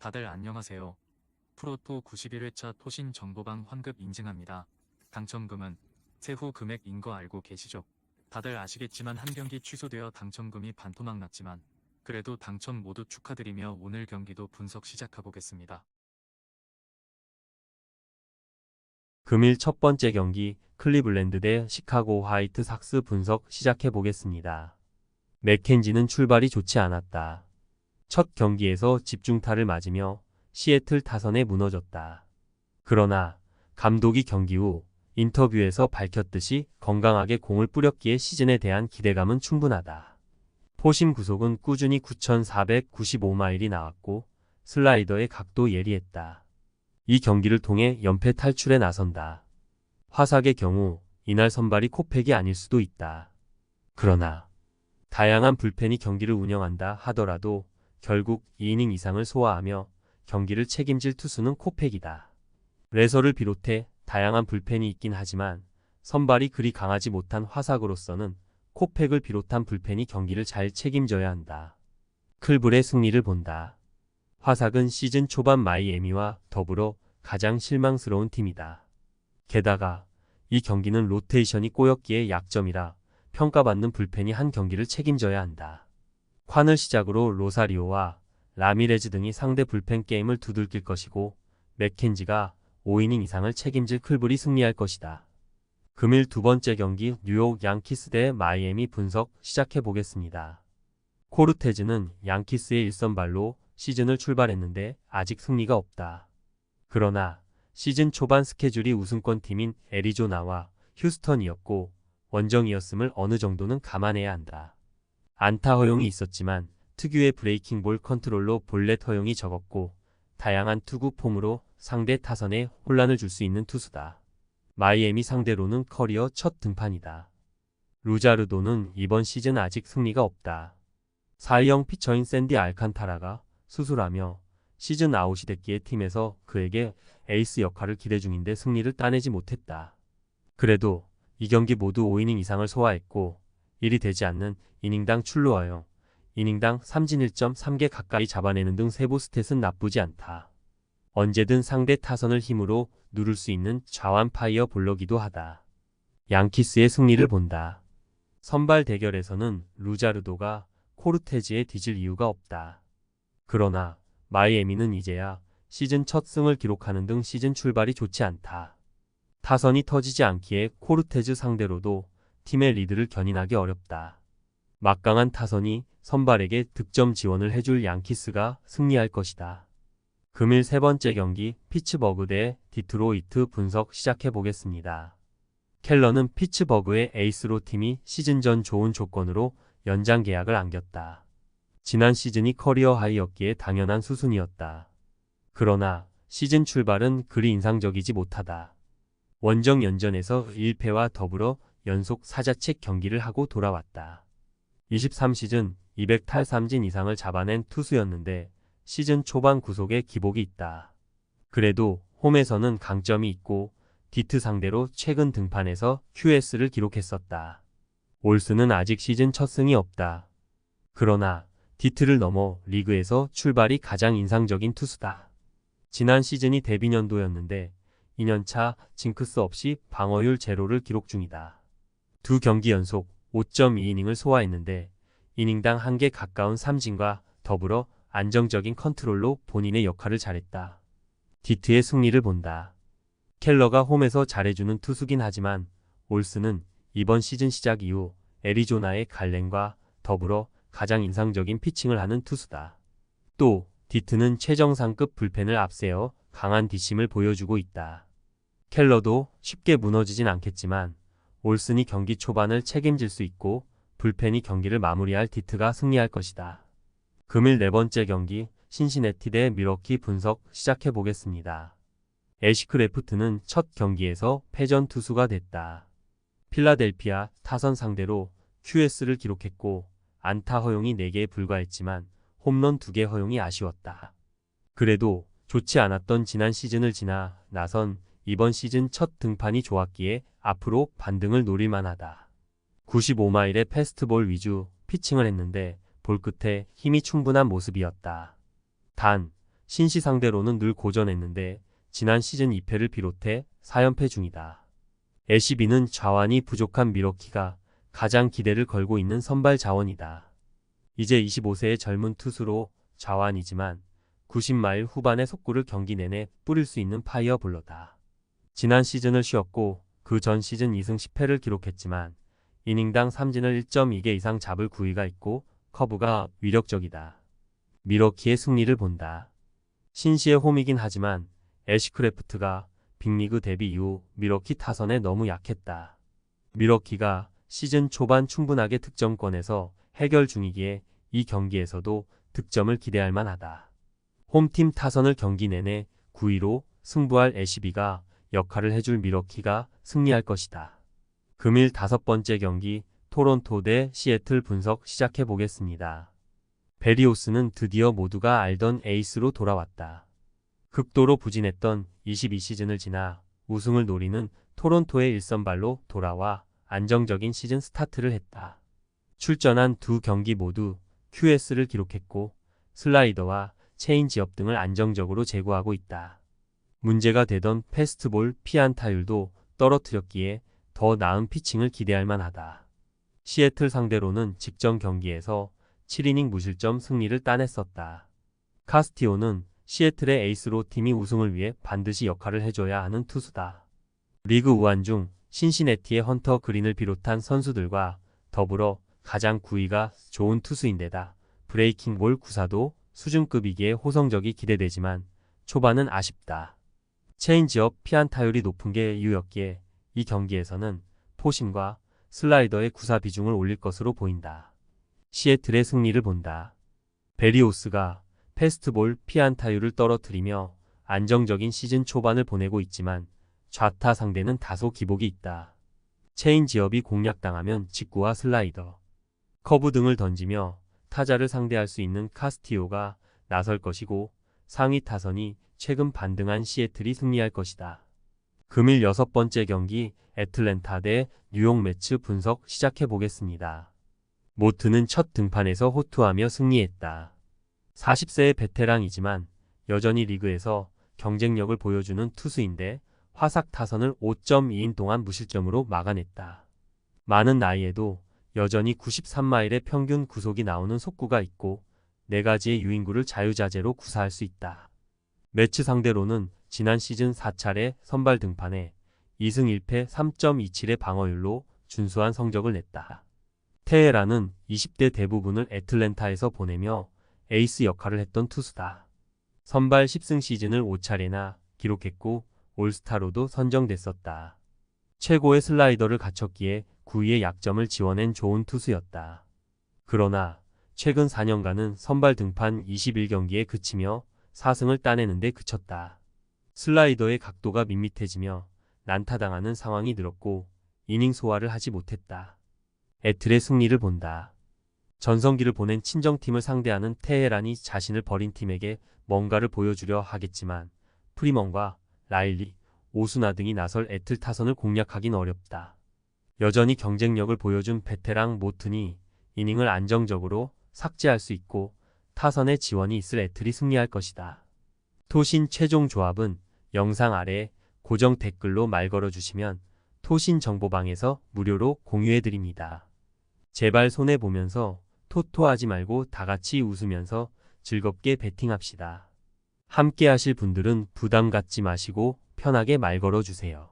다들 안녕하세요. 프로토 91회차 토신 정보방 환급 인증합니다. 당첨금은 세후 금액인 거 알고 계시죠? 다들 아시겠지만 한 경기 취소되어 당첨금이 반토막 났지만 그래도 당첨 모두 축하드리며 오늘 경기도 분석 시작해보겠습니다. 금일 첫 번째 경기 클리블랜드 대 시카고 화이트 삭스 분석 시작해 보겠습니다. 맥켄지는 출발이 좋지 않았다. 첫 경기에서 집중타를 맞으며 시애틀 타선에 무너졌다. 그러나 감독이 경기 후 인터뷰에서 밝혔듯이 건강하게 공을 뿌렸기에 시즌에 대한 기대감은 충분하다. 포심 구속은 꾸준히 9,495마일이 나왔고 슬라이더의 각도 예리했다. 이 경기를 통해 연패 탈출에 나선다. 화삭의 경우 이날 선발이 코팩이 아닐 수도 있다. 그러나 다양한 불펜이 경기를 운영한다 하더라도 결국 2이닝 이상을 소화하며 경기를 책임질 투수는 코팩이다. 레서를 비롯해 다양한 불펜이 있긴 하지만 선발이 그리 강하지 못한 화삭으로서는 코팩을 비롯한 불펜이 경기를 잘 책임져야 한다. 클불의 승리를 본다. 화삭은 시즌 초반 마이애미와 더불어 가장 실망스러운 팀이다. 게다가 이 경기는 로테이션이 꼬였기에 약점이라 평가받는 불펜이 한 경기를 책임져야 한다. 콴을 시작으로 로사리오와 라미레즈 등이 상대 불펜 게임을 두들길 것이고 맥켄지가 5이닝 이상을 책임질 클불이 승리할 것이다. 금일 두 번째 경기 뉴욕 양키스 대 마이애미 분석 시작해 보겠습니다. 코르테즈는 양키스의 1선발로 시즌을 출발했는데 아직 승리가 없다. 그러나 시즌 초반 스케줄이 우승권 팀인 애리조나와 휴스턴이었고 원정이었음을 어느 정도는 감안해야 한다. 안타 허용이 있었지만 특유의 브레이킹 볼 컨트롤로 볼넷 허용이 적었고 다양한 투구 폼으로 상대 타선에 혼란을 줄 수 있는 투수다. 마이애미 상대로는 커리어 첫 등판이다. 루자르도는 이번 시즌 아직 승리가 없다. 4형 피처인 샌디 알칸타라가 수술하며 시즌 아웃이 됐기에 팀에서 그에게 에이스 역할을 기대 중인데 승리를 따내지 못했다. 그래도 이 경기 모두 5이닝 이상을 소화했고 1이 되지 않는 이닝당 출루하여 이닝당 삼진 1.3개 가까이 잡아내는 등 세부 스탯은 나쁘지 않다. 언제든 상대 타선을 힘으로 누를 수 있는 좌완 파이어 볼러기도 하다. 양키스의 승리를 본다. 선발 대결에서는 루자르도가 코르테즈에 뒤질 이유가 없다. 그러나 마이애미는 이제야 시즌 첫 승을 기록하는 등 시즌 출발이 좋지 않다. 타선이 터지지 않기에 코르테즈 상대로도 팀의 리드를 견인하기 어렵다. 막강한 타선이 선발에게 득점 지원을 해줄 양키스가 승리할 것이다. 금일 세 번째 경기 피츠버그 대 디트로이트 분석 시작해 보겠습니다. 켈러는 피츠버그의 에이스로 팀이 시즌 전 좋은 조건으로 연장 계약을 안겼다. 지난 시즌이 커리어 하이였기에 당연한 수순이었다. 그러나 시즌 출발은 그리 인상적이지 못하다. 원정 연전에서 1패와 더불어 연속 사자책 경기를 하고 돌아왔다. 23시즌 200탈삼진 이상을 잡아낸 투수였는데 시즌 초반 구속에 기복이 있다. 그래도 홈에서는 강점이 있고 디트 상대로 최근 등판에서 QS를 기록했었다. 올스는 아직 시즌 첫 승이 없다. 그러나 디트를 넘어 리그에서 출발이 가장 인상적인 투수다. 지난 시즌이 데뷔 년도였는데 2년차 징크스 없이 방어율 제로를 기록 중이다. 두 경기 연속 5.2이닝을 소화했는데 이닝당 1개 가까운 삼진과 더불어 안정적인 컨트롤로 본인의 역할을 잘했다. 디트의 승리를 본다. 켈러가 홈에서 잘해주는 투수긴 하지만 올스는 이번 시즌 시작 이후 애리조나의 갈렌과 더불어 가장 인상적인 피칭을 하는 투수다. 또 디트는 최정상급 불펜을 앞세워 강한 뒷심을 보여주고 있다. 켈러도 쉽게 무너지진 않겠지만 올슨이 경기 초반을 책임질 수 있고 불펜이 경기를 마무리할 디트가 승리할 것이다. 금일 네 번째 경기 신시내티 대 밀워키 분석 시작해 보겠습니다. 애시크래프트는 첫 경기에서 패전 투수가 됐다. 필라델피아 타선 상대로 QS를 기록했고 안타 허용이 4개에 불과했지만 홈런 2개 허용이 아쉬웠다. 그래도 좋지 않았던 지난 시즌을 지나 나선 이번 시즌 첫 등판이 좋았기에 앞으로 반등을 노릴만하다. 95마일의 패스트볼 위주 피칭을 했는데 볼 끝에 힘이 충분한 모습이었다. 단 신시 상대로는 늘 고전했는데 지난 시즌 2패를 비롯해 4연패 중이다. 애쉬비는 자원이 부족한 미러키가 가장 기대를 걸고 있는 선발 자원이다. 이제 25세의 젊은 투수로 자완이지만 90마일 후반의 속구를 경기 내내 뿌릴 수 있는 파이어볼러다. 지난 시즌을 쉬었고 그 전 시즌 2승 10패를 기록했지만 이닝당 삼진을 1.2개 이상 잡을 구위가 있고 커브가 위력적이다. 미러키의 승리를 본다. 신시의 홈이긴 하지만 애쉬크래프트가 빅리그 데뷔 이후 미러키 타선에 너무 약했다. 미러키가 시즌 초반 충분하게 득점권에서 해결 중이기에 이 경기에서도 득점을 기대할 만하다. 홈팀 타선을 경기 내내 9위로 승부할 애쉬비가 역할을 해줄 미러키가 승리할 것이다. 금일 5번째 경기 토론토 대 시애틀 분석 시작해 보겠습니다. 베리오스는 드디어 모두가 알던 에이스로 돌아왔다. 극도로 부진했던 22시즌을 지나 우승을 노리는 토론토의 1선발로 돌아와 안정적인 시즌 스타트를 했다. 출전한 두 경기 모두 QS를 기록했고 슬라이더와 체인지업 등을 안정적으로 제구하고 있다. 문제가 되던 패스트볼 피안타율도 떨어뜨렸기에 더 나은 피칭을 기대할 만하다. 시애틀 상대로는 직전 경기에서 7이닝 무실점 승리를 따냈었다. 카스티오는 시애틀의 에이스로 팀이 우승을 위해 반드시 역할을 해줘야 하는 투수다. 리그 우한 중 신시내티의 헌터 그린을 비롯한 선수들과 더불어 가장 구위가 좋은 투수인데다 브레이킹볼 구사도 수준급이기에 호성적이 기대되지만 초반은 아쉽다. 체인지업 피안타율이 높은 게 이유였기에 이 경기에서는 포심과 슬라이더의 구사 비중을 올릴 것으로 보인다. 시애틀의 승리를 본다. 베리오스가 패스트볼 피안타율을 떨어뜨리며 안정적인 시즌 초반을 보내고 있지만 좌타 상대는 다소 기복이 있다. 체인지업이 공략당하면 직구와 슬라이더, 커브 등을 던지며 타자를 상대할 수 있는 카스티오가 나설 것이고 상위 타선이 최근 반등한 시애틀이 승리할 것이다. 금일 6번째 경기 애틀랜타 대 뉴욕 매츠 분석 시작해 보겠습니다. 모트는 첫 등판에서 호투하며 승리했다. 40세의 베테랑이지만 여전히 리그에서 경쟁력을 보여주는 투수인데 화삭 타선을 5.2인 동안 무실점으로 막아냈다. 많은 나이에도 여전히 93마일의 평균 구속이 나오는 속구가 있고 4가지의 유인구를 자유자재로 구사할 수 있다. 매치 상대로는 지난 시즌 4차례 선발 등판에 2승 1패 3.27의 방어율로 준수한 성적을 냈다. 테헤란은 20대 대부분을 애틀랜타에서 보내며 에이스 역할을 했던 투수다. 선발 10승 시즌을 5차례나 기록했고 올스타로도 선정됐었다. 최고의 슬라이더를 갖췄기에 9위의 약점을 지워낸 좋은 투수였다. 그러나 최근 4년간은 선발 등판 21경기에 그치며 4승을 따내는데 그쳤다. 슬라이더의 각도가 밋밋해지며 난타당하는 상황이 늘었고 이닝 소화를 하지 못했다. 애틀의 승리를 본다. 전성기를 보낸 친정팀을 상대하는 테헤란이 자신을 버린 팀에게 뭔가를 보여주려 하겠지만 프리먼과 라일리, 오수나 등이 나설 애틀 타선을 공략하긴 어렵다. 여전히 경쟁력을 보여준 베테랑 모튼이 이닝을 안정적으로 삭제할 수 있고 타선의 지원이 있을 애틀이 승리할 것이다. 토신 최종 조합은 영상 아래 고정 댓글로 말 걸어주시면 토신 정보방에서 무료로 공유해드립니다. 제발 손해보면서 토토하지 말고 다같이 웃으면서 즐겁게 베팅합시다. 함께 하실 분들은 부담 갖지 마시고 편하게 말 걸어주세요.